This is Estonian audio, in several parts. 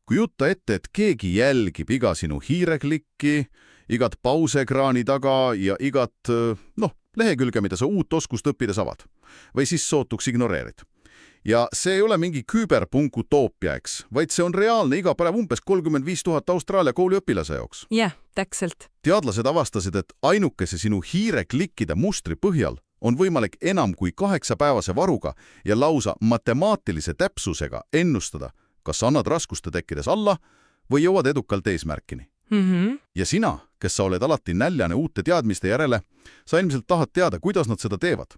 Kujuta ette, et keegi jälgib iga sinu hiireklikki, igat pauseekraani taga ja igat, lehekülge, mida sa uut oskust õppides avad. Või siis sootuks ignoreerid. Ja see ei ole mingi küberpunkutoopia, eks, vaid see on reaalne iga päev umbes 35 000 Austraalia kooliõpilase jaoks. Jah, täpselt. Teadlased avastasid, et ainukese sinu hiireklikkide mustri põhjal on võimalik enam kui 8-päevase varuga ja lausa matemaatilise täpsusega ennustada, kas annad raskuste tekkides alla või jõuad edukalt eesmärkini. Ja sina, kes sa oled alati näljane uute teadmiste järele, sa ilmselt tahad teada, kuidas nad seda teevad,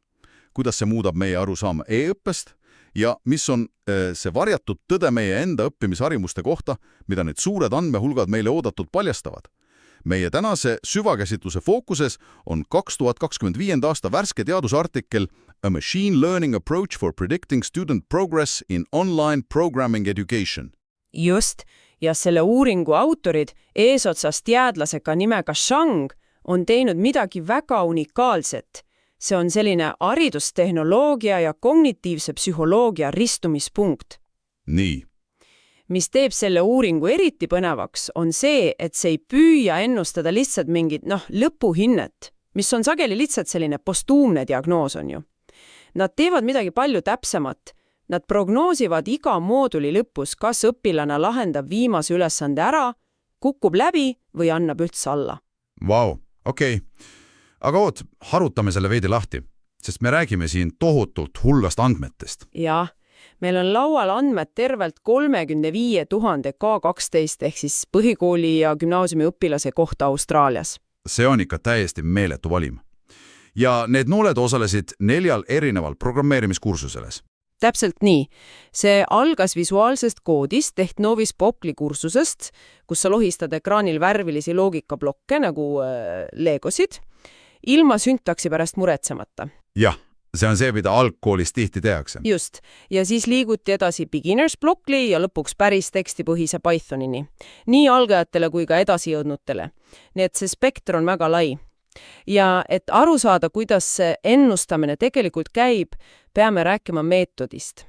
kuidas see muudab meie arusaama e-õppest ja mis on see varjatud tõde meie enda õppimisharimuste kohta, mida need suured andmehulgad meile oodatud paljastavad. Meie tänase süvakäsitluse fookuses on 2025. aasta värske teadusartikkel A Machine Learning Approach for Predicting Student Progress in Online Programming Education. Just, ja selle uuringu autorid eesotsas teadlasega nimega Zhang on teinud midagi väga unikaalset. See on selline haridustehnoloogia ja kognitiivse psühholoogia ristumispunkt. Nii. Mis teeb selle uuringu eriti põnevaks, on see, et see ei püüa ennustada lihtsalt mingit, lõpuhinnet, mis on sageli lihtsalt selline postuumne diagnoos on ju. Nad teevad midagi palju täpsemat. Nad prognoosivad iga mooduli lõpus, kas õpilane lahendab viimase ülesande ära, kukub läbi või annab üldse alla. Vau, okei. Aga oot, harutame selle veidi lahti, sest me räägime siin tohutult hullast andmetest. Jah, meil on laual andmed tervelt 35 000 K12 ehk siis põhikooli ja gümnaasiumi õpilase kohta Austraalias. See on ikka täiesti meeletu valim. Ja need nooled osalesid 4 erineval programmeerimiskursuseles. Täpselt nii. See algas visuaalsest koodist ehk Novis Popli kursusest, kus sa lohistad ekraanil värvilisi loogikablokke nagu legosid, ilma syntaksi pärast muretsemata. Jah, see on see, mida algkoolis tihti tehakse. Just. Ja siis liiguti edasi beginners blokli ja lõpuks päris tekstipõhise Pythonini. Nii algajatele kui ka edasijõudnutele. Nii et see spekter on väga lai. Ja et aru saada, kuidas see ennustamine tegelikult käib, peame rääkima meetodist.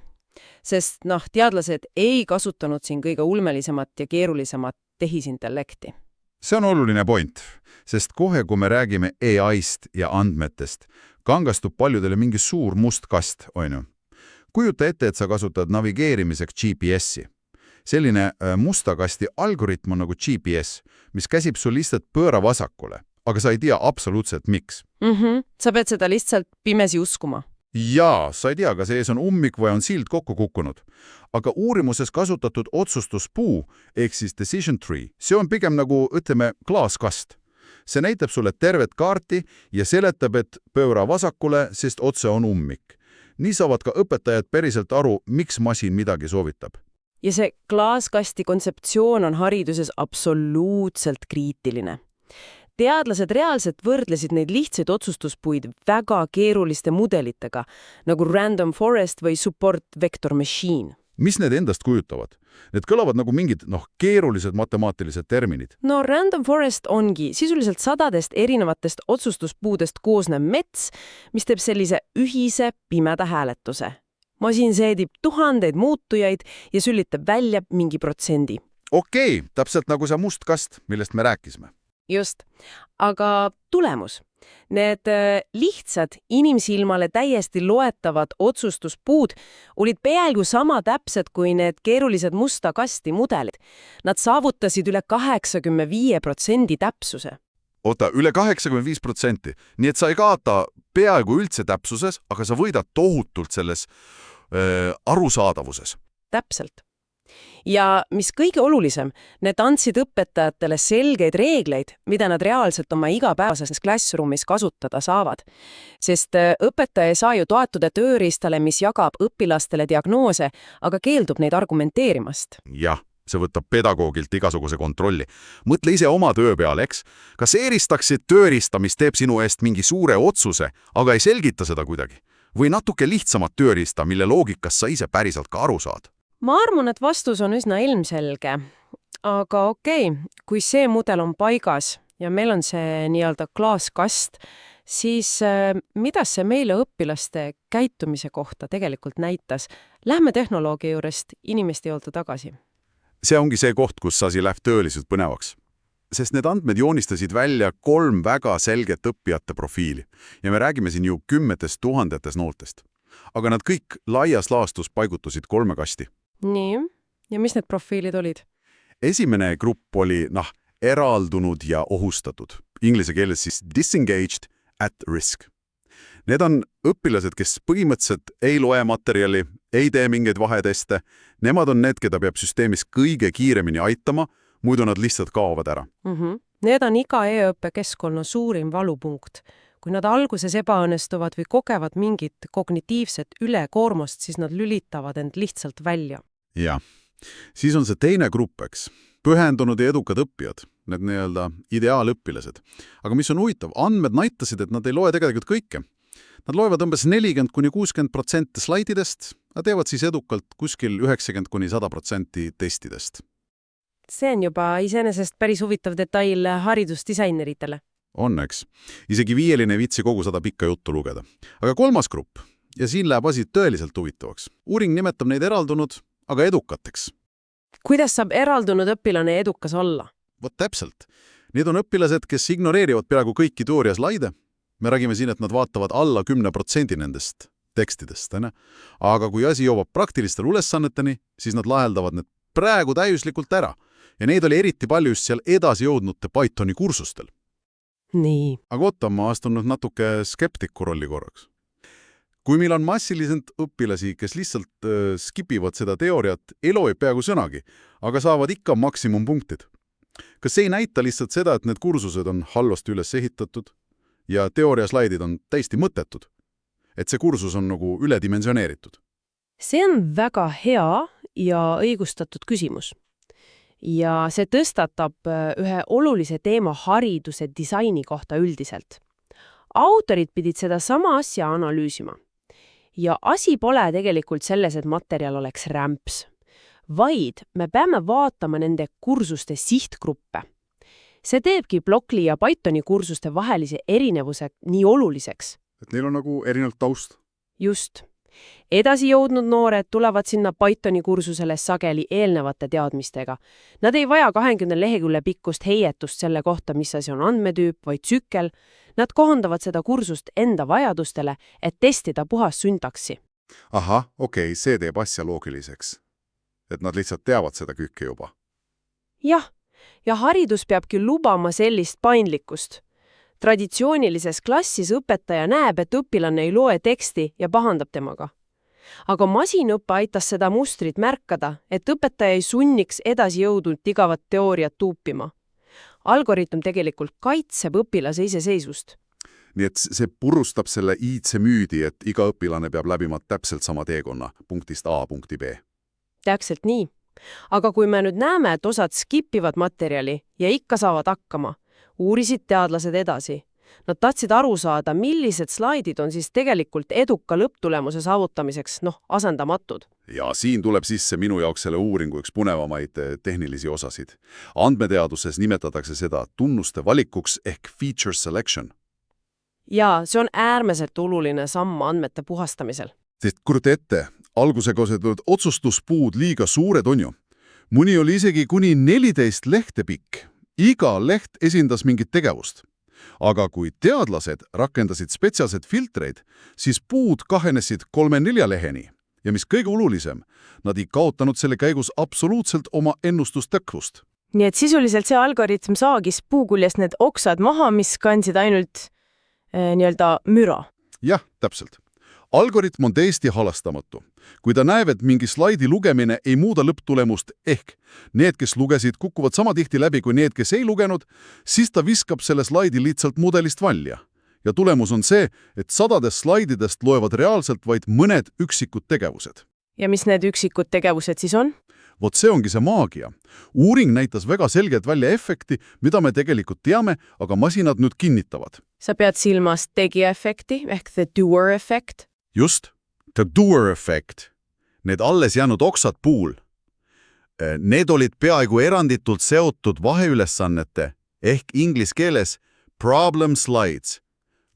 Sest teadlased ei kasutanud siin kõige ulmelisemat ja keerulisemat tehisintellekti. See on oluline point, sest kohe, kui me räägime AI-st ja andmetest, kangastub paljudele mingi suur must kast, on ju. Kujuta ette, et sa kasutad navigeerimiseks GPS-i. Selline musta kasti algoritm on nagu GPS, mis käsib sul lihtsalt pööra vasakule, aga sa ei tea absoluutselt miks. Sa pead seda lihtsalt pimesi uskuma. Jaa, sa ei tea, kas ees on ummik või on sild kokku kukkunud. Aga uurimuses kasutatud otsustuspuu, ehk siis decision tree, see on pigem nagu, ütleme, klaaskast. See näitab sulle tervet kaarti ja seletab, et pööra vasakule, sest otse on ummik. Nii saavad ka õpetajad päriselt aru, miks masin midagi soovitab. Ja see klaaskasti kontseptsioon on hariduses absoluutselt kriitiline. Teadlased reaalselt võrdlesid neid lihtsaid otsustuspuid väga keeruliste mudelitega, nagu Random Forest või Support Vector Machine. Mis need endast kujutavad? Need kõlavad nagu mingid keerulised matemaatilised terminid. Random Forest ongi sisuliselt sadadest erinevatest otsustuspuudest koosnev mets, mis teeb sellise ühise pimeda hääletuse. Masin seedib tuhandeid muutujaid ja sülitab välja mingi protsendi. Okei, täpselt nagu see must kast, millest me rääkisime. Just. Aga tulemus. Need lihtsad inimsilmale täiesti loetavad otsustuspuud olid peaaegu sama täpsed kui need keerulised musta kasti mudelid. Nad saavutasid üle 85% täpsuse. Oota, üle 85%. Nii et sa ei kaota peaaegu üldse täpsuses, aga sa võidad tohutult selles arusaadavuses. Täpselt. Ja mis kõige olulisem, need andsid õpetajatele selgeid reegleid, mida nad reaalselt oma igapäevases klassruumis kasutada saavad. Sest õpetaja ei saa ju toetuda tööriistale, mis jagab õpilastele diagnoose, aga keeldub neid argumenteerimast. Jah, see võtab pedagoogilt igasuguse kontrolli. Mõtle ise oma töö peale, eks? Kas eristaksid tööriista, mis teeb sinu eest mingi suure otsuse, aga ei selgita seda kuidagi? Või natuke lihtsamat tööriista, mille loogikas sa ise päriselt ka aru saad? Ma arvan, et vastus on üsna ilmselge. Aga okei, kui see mudel on paigas ja meil on see nii-öelda klaaskast, siis mida see meile õpilaste käitumise kohta tegelikult näitas? Lähme tehnoloogia juurest inimeste juurde tagasi. See ongi see koht, kus asi läheb tõeliselt põnevaks. Sest need andmed joonistasid välja 3 väga selget õppijate profiili ja me räägime siin ju 10 000 noortest. Aga nad kõik laias laastus paigutusid 3 kasti. Nii, ja mis need profiilid olid? Esimene grupp oli, eraldunud ja ohustatud. Inglise keeles siis disengaged at risk. Need on õpilased, kes põhimõtteliselt ei loe materjali, ei tee mingeid vaheteste. Nemad on need, keda peab süsteemis kõige kiiremini aitama, muidu nad lihtsalt kaovad ära. Need on iga e-õppekeskkonna suurim valupunkt. Kui nad alguses ebaõnnestuvad või kogevad mingit kognitiivset ülekoormust, siis nad lülitavad end lihtsalt välja. Ja, siis on see teine grupp, eks. Pühendunud ja edukad õppijad, need nii-öelda ideaalõpilased. Aga mis on huvitav, andmed näitasid, et nad ei loe tegelikult kõike. Nad loevad umbes 40–60% slaididest, nad teevad siis edukalt kuskil 90–100% testidest. See on juba iseenesest päris huvitav detail haridusdisaineritele. On, eks. Isegi 5 ei viitsi kogu seda pikka juttu lugeda. Aga 3. grupp, ja siin läheb asi tõeliselt huvitavaks. Uuring nimetab neid eraldunud, aga edukateks. Kuidas saab eraldunud õpilane edukas olla? Vot täpselt. Need on õpilased, kes ignoreerivad peaaegu kõiki teooria slaide. Me räägime siin, et nad vaatavad alla 10% nendest tekstidest. Aga kui asi jõuab praktilistele ülesanneteni, siis nad laheldavad need praegu täiuslikult ära. Ja neid oli eriti palju just seal edasi jõudnute Pythoni kursustel. Nii. Aga oota, ma astun nüüd natuke skeptiku rolli korraks. Kui meil on massiliselt õpilasi, kes lihtsalt skipivad seda teooriat, ei loe peaaegu sõnagi, aga saavad ikka maksimumpunktid. Kas see ei näita lihtsalt seda, et need kursused on halvasti üles ehitatud ja teooriaslaidid on täiesti mõttetud? Et see kursus on nagu üledimensioneeritud? See on väga hea ja õigustatud küsimus. Ja see tõstatab ühe olulise teema hariduse disaini kohta üldiselt. Autorid pidid seda sama asja analüüsima. Ja asi pole tegelikult selles, et materjal oleks rämps, vaid me peame vaatama nende kursuste sihtgruppe. See teebki Blockly ja Pythoni kursuste vahelise erinevuse nii oluliseks. Et neil on nagu erinev taust. Just. Edasi jõudnud noored tulevad sinna Pythoni kursusele sageli eelnevate teadmistega. Nad ei vaja 20 lehekülje pikkust heietust selle kohta, mis asi on andmetüüp või tsükkel. Nad kohandavad seda kursust enda vajadustele, et testida puhas syntaksi. Aha, okei, see teeb asja loogiliseks. Et nad lihtsalt teavad seda kõike juba. Jah, ja haridus peabki lubama sellist paindlikkust. Traditsioonilises klassis õpetaja näeb, et õpilane ei loe teksti ja pahandab temaga. Aga masinõppe aitas seda mustrit märkada, et õpetaja ei sunniks edasi jõudnud igavat teooriat tuupima. Algoritm tegelikult kaitseb õpilase iseseisvust. Nii et see purustab selle iidse müüdi, et iga õpilane peab läbima täpselt sama teekonna punktist A punkti B. Täpselt nii. Aga kui me nüüd näeme, et osad skipivad materjali ja ikka saavad hakkama, uurisid teadlased edasi. Nad tahtsid aru saada, millised slaidid on siis tegelikult eduka lõpptulemuse saavutamiseks, asendamatud. Ja siin tuleb sisse minu jaoks selle uuringu üks punevamaid tehnilisi osasid. Andmeteaduses nimetatakse seda tunnuste valikuks ehk feature selection. Ja see on äärmiselt oluline samm andmete puhastamisel. Sest kujuta ette, algusega olid otsustuspuud liiga suured on ju. Mõni oli isegi kuni 14 lehte pikk. Iga leht esindas mingit tegevust. Aga kui teadlased rakendasid spetsiaalsed filtreid, siis puud kahenesid 3-4 leheni. Ja mis kõige olulisem, nad ei kaotanud selle käigus absoluutselt oma ennustustõklust. Nii et sisuliselt see algoritm saagis puukuljest need oksad maha, mis kandsid ainult müra. Jah, täpselt. Algoritm on täiesti halastamatu. Kui ta näeb, et mingi slaidi lugemine ei muuda lõpptulemust ehk need, kes lugesid, kukuvad sama tihti läbi kui need, kes ei lugenud, siis ta viskab selle slaidi lihtsalt mudelist välja. Ja tulemus on see, et 100 slaididest loevad reaalselt vaid mõned üksikud tegevused. Ja mis need üksikud tegevused siis on? Vot see ongi see maagia. Uuring näitas väga selgelt välja efekti, mida me tegelikult teame, aga masinad nüüd kinnitavad. Sa pead silmas tegija-efekti ehk the doer effect? Just, the doer effect. Need alles jäänud oksad puul. Need olid peaaegu eranditult seotud vaheülesannete ehk inglise keeles problem slides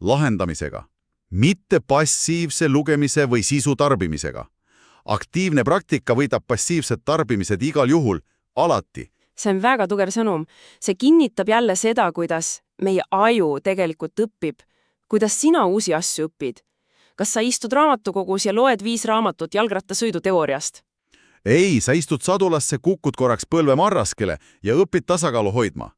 lahendamisega, mitte passiivse lugemise või sisu tarbimisega. Aktiivne praktika võidab passiivsed tarbimised igal juhul, alati. See on väga tugev sõnum. See kinnitab jälle seda, kuidas meie aju tegelikult õpib, kuidas sina uusi asju õpid. Kas sa istud raamatukogus ja loed 5 raamatut jalgrattasõidu teooriast? Ei, sa istud sadulasse, kukud korraks põlve marraskele ja õpid tasakaalu hoidma.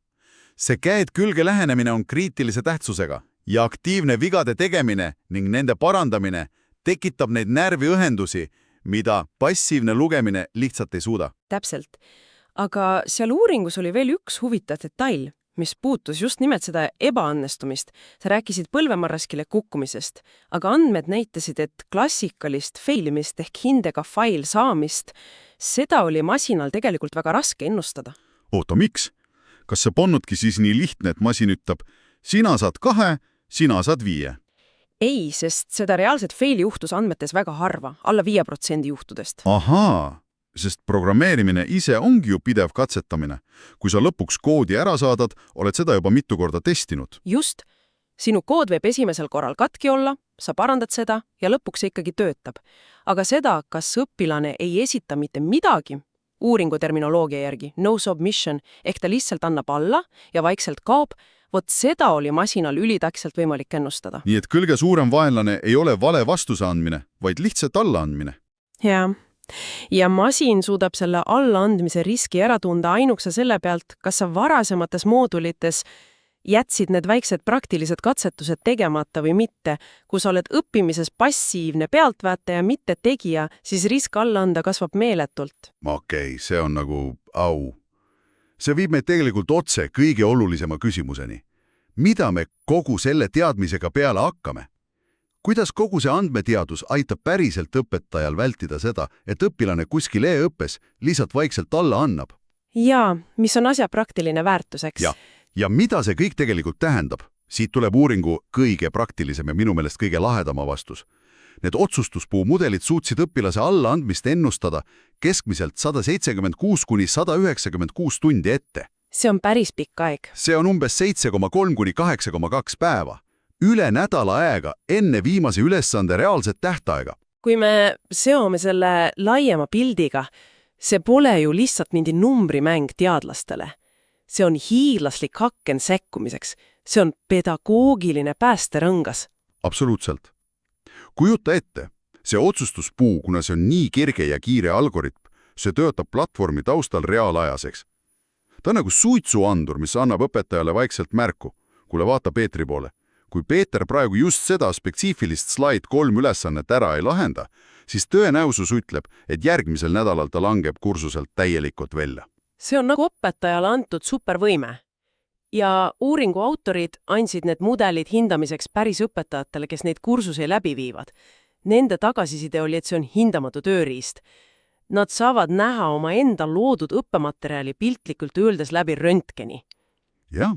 See käed külge lähenemine on kriitilise tähtsusega ja aktiivne vigade tegemine ning nende parandamine tekitab neid närviühendusi, mida passiivne lugemine lihtsalt ei suuda. Täpselt. Aga seal uuringus oli veel üks huvitav detail, mis puutus just nimelt seda ebaõnnestumist. Sa rääkisid põlvemarraskile kukkumisest, aga andmed näitasid, et klassikalist failimist ehk hindega fail saamist, seda oli masinal tegelikult väga raske ennustada. Oota, miks? Kas see polnudki siis nii lihtne, et masin ütleb, sina saad 2, sina saad 5? Ei, sest seda reaalset faili juhtus andmetes väga harva, alla 5% juhtudest. Ahaa, sest programmeerimine ise ongi ju pidev katsetamine. Kui sa lõpuks koodi ära saadad, oled seda juba mitu korda testinud. Just. Sinu kood võib esimesel korral katki olla, sa parandad seda ja lõpuks see ikkagi töötab. Aga seda, kas õpilane ei esita mitte midagi, uuringu terminoloogia järgi, no submission, ehk ta lihtsalt annab alla ja vaikselt kaob, vot seda oli masinal ülitäpselt võimalik ennustada. Nii et kõige suurem vaenlane ei ole vale vastuse andmine, vaid lihtsalt allaandmine. Jaa. Ja masin suudab selle allaandmise riski ära tunda ainukese selle pealt, kas sa varasemates moodulites jätsid need väiksed praktilised katsetused tegemata või mitte. Kui sa oled õppimises passiivne pealtvaataja, mitte tegija, siis risk alla anda kasvab meeletult. Okei, see on nagu au. See viib meid tegelikult otse kõige olulisema küsimuseni. Mida me kogu selle teadmisega peale hakkame? Kuidas kogu see andmeteadus aitab päriselt õpetajal vältida seda, et õpilane kuskil e-õppes lihtsalt vaikselt alla annab? Jaa, mis on asja praktiline väärtuseks? Ja mida see kõik tegelikult tähendab? Siit tuleb uuringu kõige praktilisem ja minu meelest kõige lahedama vastus. Need otsustuspuu mudelid suutsid õpilase allaandmist ennustada keskmiselt 176–196 tundi ette. See on päris pikk aeg. See on umbes 7,3–8,2 päeva. Üle nädala aega enne viimase ülesande reaalset tähtaega. Kui me seome selle laiema pildiga, see pole ju lihtsalt mingi numbrimäng teadlastele. See on hiiglaslik hakken sekkumiseks. See on pedagoogiline päästerõngas. Absoluutselt. Kujuta ette, see otsustuspuu, kuna see on nii kirge ja kiire algoritm, see töötab platvormi taustal reaalajaseks. Ta on nagu suitsuandur, mis annab õpetajale vaikselt märku. Kuule, vaata Peetri poole. Kui Peeter praegu just seda spetsiifilist slaid 3 ülesannet ära ei lahenda, siis tõenäosus ütleb, et järgmisel nädalal ta langeb kursuselt täielikult välja. See on nagu õpetajale antud supervõime. Ja uuringu autorid andsid need mudelid hindamiseks päris õpetajatele, kes neid kursusi läbi viivad. Nende tagasiside oli, et see on hindamatu tööriist. Nad saavad näha oma enda loodud õppematerjali piltlikult öeldes läbi röntgeni. Jah,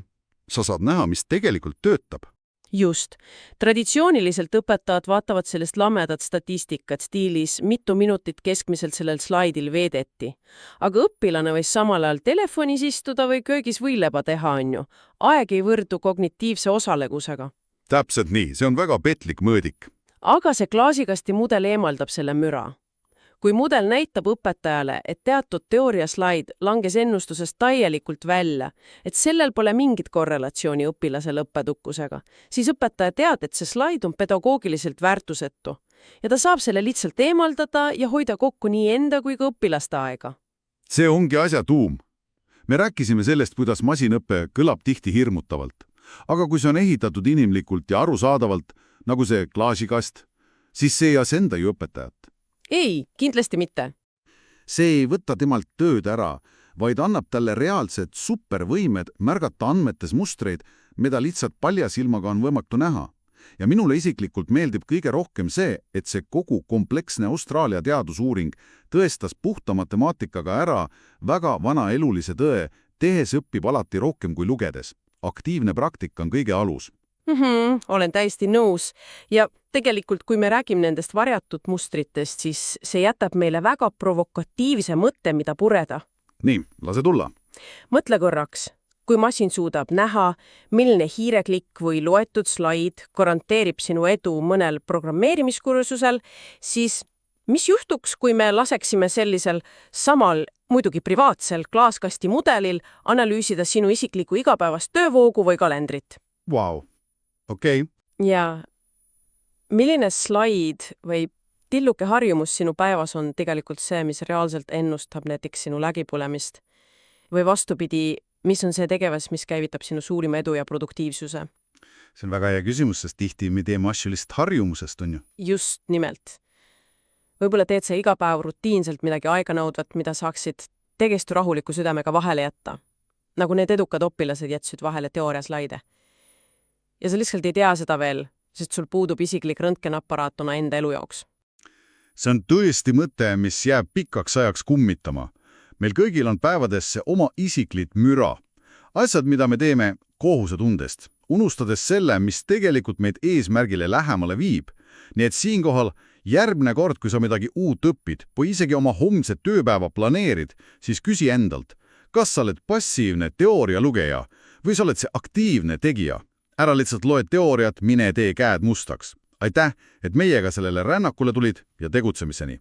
sa saad näha, mis tegelikult töötab. Just. Traditsiooniliselt õpetajad vaatavad sellest lamedat statistikat stiilis, mitu minutit keskmiselt sellel slaidil veedeti. Aga õpilane võis samal ajal telefonis istuda või köögis võileba teha, on ju. Aeg ei võrdu kognitiivse osalegusega. Täpselt nii, see on väga petlik mõõdik. Aga see klaasikasti mudel eemaldab selle müra. Kui mudel näitab õpetajale, et teatud teooriaslaid langes ennustusest täielikult välja, et sellel pole mingit korrelatsiooni õpilasele õppetukkusega, siis õpetaja teab, et see slaid on pedagoogiliselt väärtusetu ja ta saab selle lihtsalt eemaldada ja hoida kokku nii enda kui ka õpilaste aega. See ongi asja tuum. Me rääkisime sellest, kuidas masinõppe kõlab tihti hirmutavalt, aga kui see on ehitatud inimlikult ja arusaadavalt, nagu see klaasikast, siis see ei asenda ju õpetajat. Ei, kindlasti mitte. See ei võta temalt tööd ära, vaid annab talle reaalsed supervõimed märgata andmetes mustreid, mida lihtsalt palja silmaga on võimatu näha. Ja minule isiklikult meeldib kõige rohkem see, et see kogu kompleksne Austraalia teadusuuring tõestas puhta matemaatikaga ära väga vana elulise tõe, tehes õpib alati rohkem kui lugedes. Aktiivne praktika on kõige alus. Olen täiesti nõus. Ja tegelikult, kui me räägime nendest varjatud mustritest, siis see jätab meile väga provokatiivse mõtte, mida pureda. Nii, lase tulla. Mõtle korraks, kui masin suudab näha, milline hiireklikk või loetud slaid garanteerib sinu edu mõnel programmeerimiskursusel, siis Mis juhtuks, kui me laseksime sellisel samal, muidugi privaatsel klaaskasti mudelil analüüsida sinu isiklikku igapäevast töövoogu või kalendrit? Vau, okei. Ja milline slaid või tilluke harjumus sinu päevas on tegelikult see, mis reaalselt ennustab näiteks sinu lägipõlemist? Või vastupidi, mis on see tegevus, mis käivitab sinu suurima edu ja produktiivsuse? See on väga hea küsimus, sest tihti me teeme asju lihtsalt harjumusest, on ju? Just nimelt. Võib-olla teed sa iga päev rutiinselt midagi aeganõudvat, mida saaksid täiesti rahuliku südamega vahele jätta. Nagu need edukad õpilased jätsid vahele teooriaslaide. Ja sa lihtsalt ei tea seda veel, sest sul puudub isiklik röntgenaparaatuna enda elu jaoks. See on tõesti mõte, mis jääb pikaks ajaks kummitama. Meil kõigil on päevadesse oma isiklik müra. Asjad, mida me teeme kohusetundest, unustades selle, mis tegelikult meid eesmärgile lähemale viib. Nii et siinkohal järgmine kord, kui sa midagi uut õpid või isegi oma homset tööpäeva planeerid, siis küsi endalt, kas sa oled passiivne teooria lugeja või sa oled see aktiivne tegija. Ära lihtsalt loe teooriat, mine tee käed mustaks. Aitäh, et meiega sellele rännakule tulid ja tegutsemiseni.